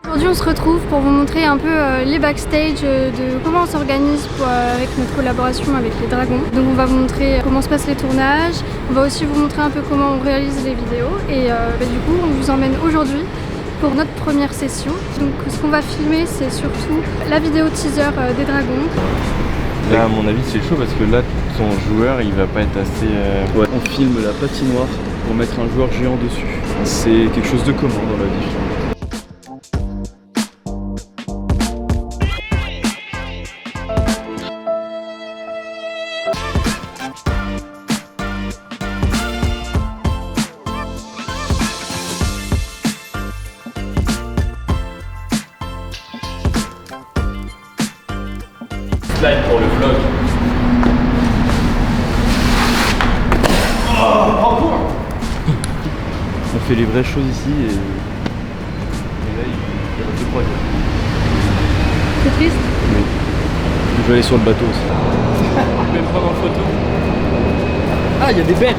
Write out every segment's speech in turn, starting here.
Aujourd'hui on se retrouve pour vous montrer un peu les backstage de comment on s'organise avec notre collaboration avec les Dragons. Donc on va vous montrer comment se passent les tournages, on va aussi vous montrer un peu comment on réalise les vidéos et du coup on vous emmène aujourd'hui pour notre première session. Donc ce qu'on va filmer c'est surtout la vidéo teaser des Dragons. Là à mon avis c'est chaud parce que là ton joueur il va pas être assez... Ouais, on filme la patinoire pour mettre un joueur géant dessus. C'est quelque chose de commun dans la vie. Slide pour le vlog. On fait les vraies choses ici et là il reste 2-3 jours. C'est triste? Oui. Je vais aller sur le bateau aussi. Je vais me prendre en photo. Ah, il y a des bêtes!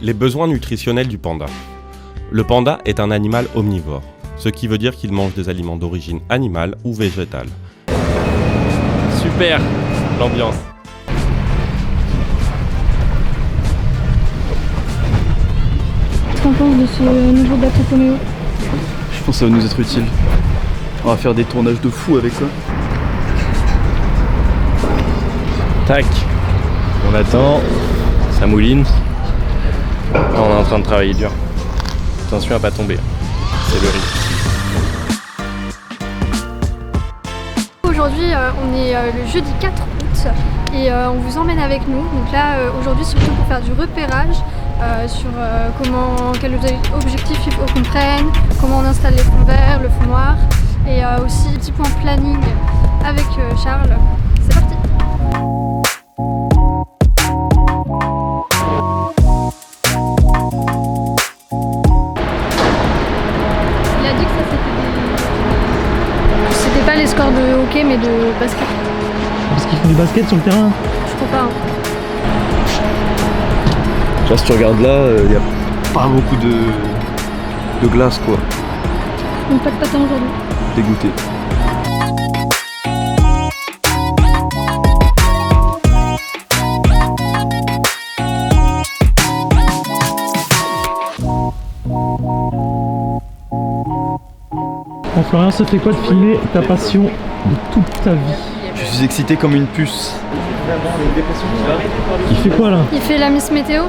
Les besoins nutritionnels du panda. Le panda est un animal omnivore, ce qui veut dire qu'il mange des aliments d'origine animale ou végétale. Super, l'ambiance. Qu'est-ce qu'on pense de ce nouveau bateau Coméo? Je pense que ça va nous être utile. On va faire des tournages de fou avec ça. Tac. On attend. Ça mouline. Là, on est en train de travailler dur. Attention à pas tomber. C'est le risque. Aujourd'hui on est le jeudi 4 août et on vous emmène avec nous. Donc là aujourd'hui surtout pour faire du repérage sur quel objectif il faut qu'on prenne, comment on installe les fonds verts, le fond noir et aussi petit point planning avec Charles. C'est parti! Il a dit que ça c'était pas les scores de hockey mais de basket. Parce qu'ils font du basket sur le terrain. Je crois pas. Hein. Genre si tu regardes là, il n'y a pas beaucoup de glace quoi. Donc pas de patin aujourd'hui. Dégoûté. Bon Florian, ça fait quoi de filmer ta passion de toute ta vie? Je suis excité comme une puce. Il fait quoi là? Il fait la Miss Météo.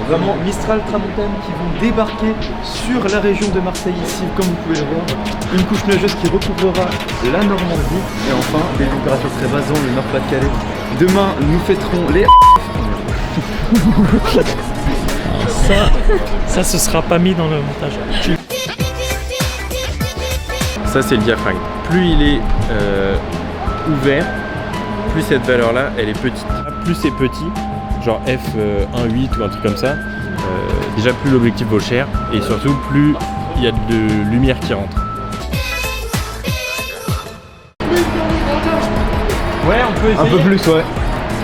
Vraiment Mistral Tramontane qui vont débarquer sur la région de Marseille ici, comme vous pouvez le voir. Une couche neigeuse qui recouvrira la Normandie. Et enfin, des températures très basses dans le Nord-Pas-de-Calais. Demain, nous fêterons les... Ça ce sera pas mis dans le montage. Ça c'est le diaphragme. Plus il est ouvert, plus cette valeur-là, elle est petite. Plus c'est petit, genre f1.8 ou un truc comme ça, déjà plus l'objectif vaut cher et surtout plus il y a de lumière qui rentre. Ouais, on peut essayer. Un peu plus, ouais.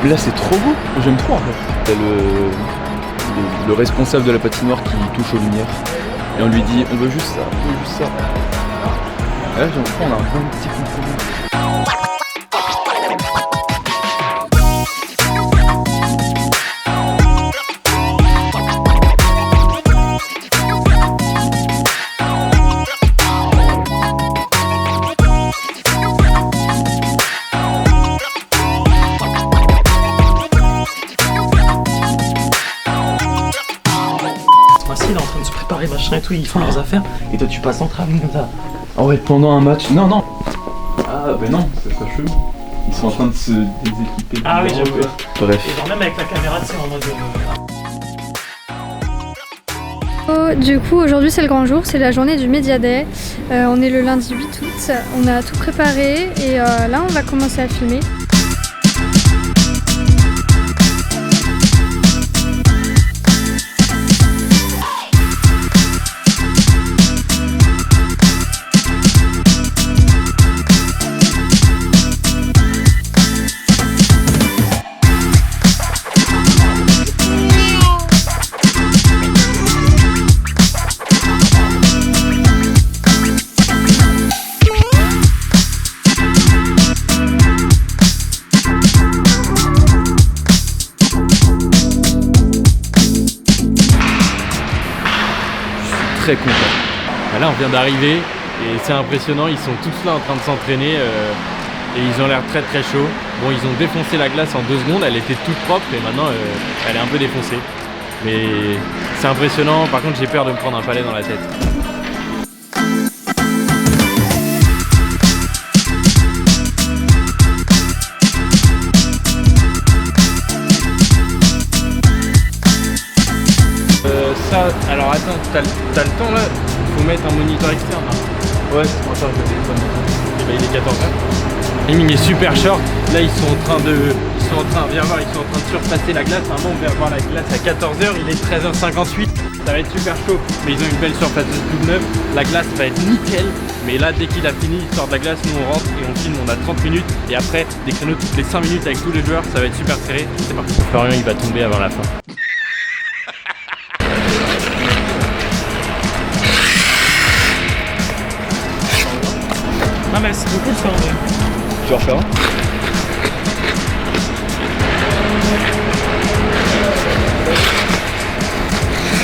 Mais là c'est trop beau, j'aime trop en fait. T'as le responsable de la patinoire qui touche aux lumières. Et on lui dit on veut juste ça, on veut juste ça. Et là j'ai l'impression qu'on a un bon petit compromis. Il est en train de se préparer machin et tout, ils font leurs affaires et toi tu passes en travail comme ça. Ah ouais, pendant un match. Non, non. Ah bah non, c'est pas chelou. Ils sont en train de se déséquiper. Ah oui, j'avoue. Bref. Et genre même avec la caméra, c'est en mode... Du coup aujourd'hui c'est le grand jour, c'est la journée du Media Day. On est le lundi 8 août, on a tout préparé et là on va commencer à filmer. très contents. Là on vient d'arriver et c'est impressionnant, ils sont tous là en train de s'entraîner et ils ont l'air très très chauds. Bon, ils ont défoncé la glace en 2 secondes, elle était toute propre et maintenant elle est un peu défoncée. Mais c'est impressionnant, par contre j'ai peur de me prendre un palais dans la tête. Alors attends, t'as le temps là? Faut mettre un moniteur externe. Ouais, c'est pour ça que je téléphone. Et bah il est 14h. Timing est super short. Là ils sont en train de surpasser la glace. Normalement on va voir la glace à 14h, il est 13h58. Ça va être super chaud. Mais ils ont une belle surface de toute neuve. La glace va être nickel. Mais là dès qu'il a fini, il sort de la glace, nous on rentre et on filme, on a 30 minutes. Et après des créneaux toutes les 5 minutes avec tous les joueurs, ça va être super serré. C'est parti. Florian il va tomber avant la fin. Non mais c'est beaucoup ça en vrai. Tu vas refaire un?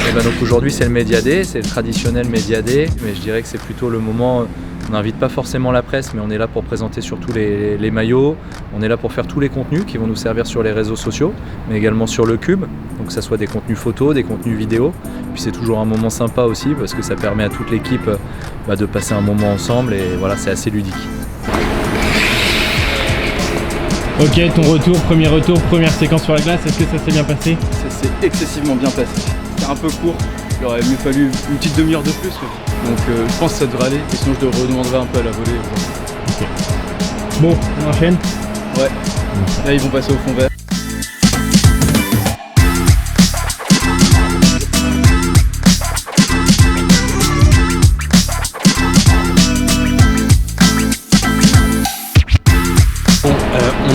Et ben donc aujourd'hui c'est le Média Day, c'est le traditionnel Média Day, mais je dirais que c'est plutôt le moment, on n'invite pas forcément la presse, mais on est là pour présenter surtout les maillots, on est là pour faire tous les contenus qui vont nous servir sur les réseaux sociaux, mais également sur le Cube, donc que ça soit des contenus photos, des contenus vidéo, puis c'est toujours un moment sympa aussi parce que ça permet à toute l'équipe de passer un moment ensemble et voilà, c'est assez ludique. Ok, ton retour, première séquence sur la glace, est-ce que ça s'est bien passé? Ça s'est excessivement bien passé. C'était un peu court, il aurait mieux fallu une petite demi-heure de plus. Donc je pense que ça devrait aller, et sinon je redemanderai un peu à la volée. Ok. Bon, on enchaîne? Ouais, là ils vont passer au fond vert.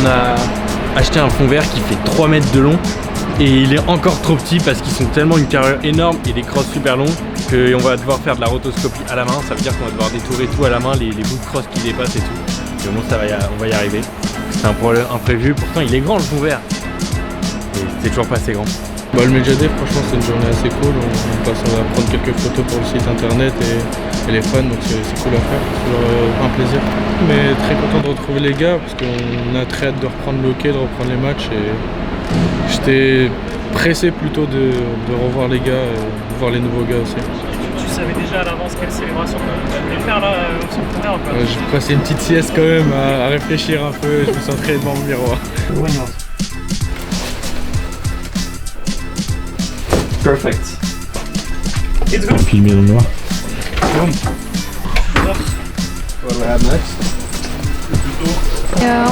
On a acheté un fond vert qui fait 3 mètres de long et il est encore trop petit parce qu'ils sont tellement une carrure énorme et des crosses super longs qu'on va devoir faire de la rotoscopie à la main. Ça veut dire qu'on va devoir détourer tout à la main, les bouts de crosse qui dépassent et tout. Mais bon, on va y arriver. C'est un problème imprévu, pourtant il est grand le fond vert. Et c'est toujours pas assez grand. Le Média Day, franchement, c'est une journée assez cool. On va prendre quelques photos pour le site internet et les fans, donc c'est cool à faire. C'est toujours un plaisir. Mais très content de retrouver les gars parce qu'on a très hâte de reprendre le hockey, de reprendre les matchs. Et j'étais pressé plutôt de revoir les gars, de voir les nouveaux gars aussi. Tu savais déjà à l'avance quelle célébration tu allais faire là au centre vert ou pas? J'ai passé une petite sieste quand même à réfléchir un peu. Je me suis entraîné devant le miroir. Perfect. It's good. Filmer dans le noir.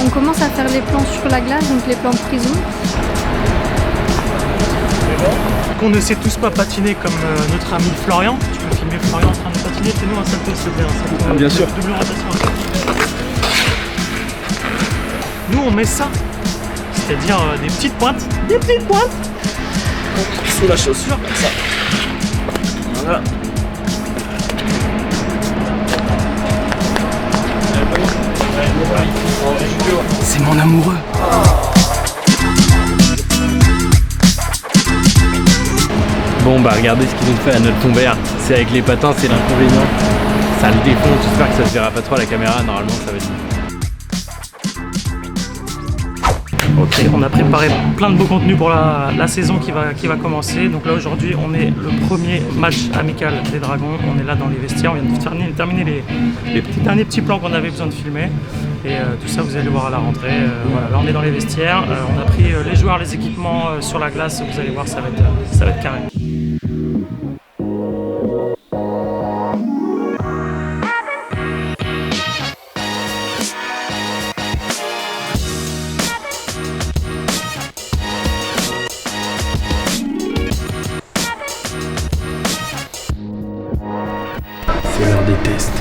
On commence à faire les plans sur la glace, donc les plans de prison. Qu'on ne sait tous pas patiner comme notre ami Florian. Tu peux filmer Florian en train de patiner, fais-nous un salto s'il te plaît, un salto bien sûr. Double rotation. Nous on met ça, c'est-à-dire des petites pointes. Sous la chaussure comme ça. Voilà. C'est mon amoureux. Bon bah regardez ce qu'ils ont fait à notre fond vert. C'est avec les patins, c'est l'inconvénient. Ça le défonce, j'espère que ça se verra pas trop à la caméra, normalement ça va être bon. Ok, on a préparé plein de beaux contenus pour la saison qui va commencer. Donc là aujourd'hui on est le premier match amical des Dragons. On est là dans les vestiaires, on vient de terminer les derniers petits plans qu'on avait besoin de filmer. Et tout ça vous allez voir à la rentrée. Voilà, là on est dans les vestiaires. On a pris les joueurs, les équipements sur la glace. Vous allez voir, ça va être carré. C'est l'heure des tests.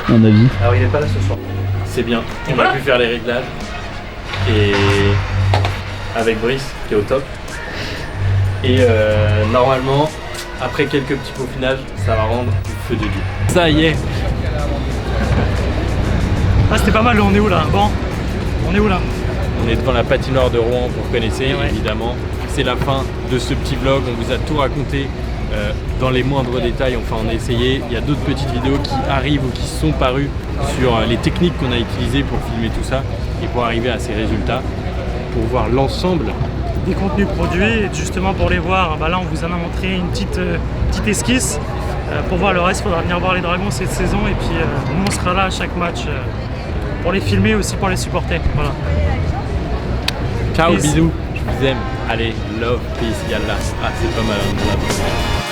Un avis? Alors il est pas là ce soir. C'est bien, on a pu faire les réglages. et avec Brice qui est au top. Et normalement, après quelques petits peaufinages, ça va rendre du feu de Dieu. Ça y est. Ah, c'était pas mal, on est où là? Bon, on est où là? On est devant la patinoire de Rouen, vous connaissez Ouais. évidemment. C'est la fin de ce petit vlog, on vous a tout raconté dans les moindres détails, enfin on a essayé. Il y a d'autres petites vidéos qui arrivent ou qui sont parues sur les techniques qu'on a utilisées pour filmer tout ça et pour arriver à ces résultats, pour voir l'ensemble Des contenus produits, et justement pour les voir, bah là on vous en a montré une petite esquisse. Pour voir le reste, il faudra venir voir les Dragons cette saison, et puis nous on sera là à chaque match pour les filmer et aussi pour les supporter. Voilà. Ciao, Peace. bisous, je vous aime. Allez, love, peace, yallah. Ah, c'est pas mal, on l'a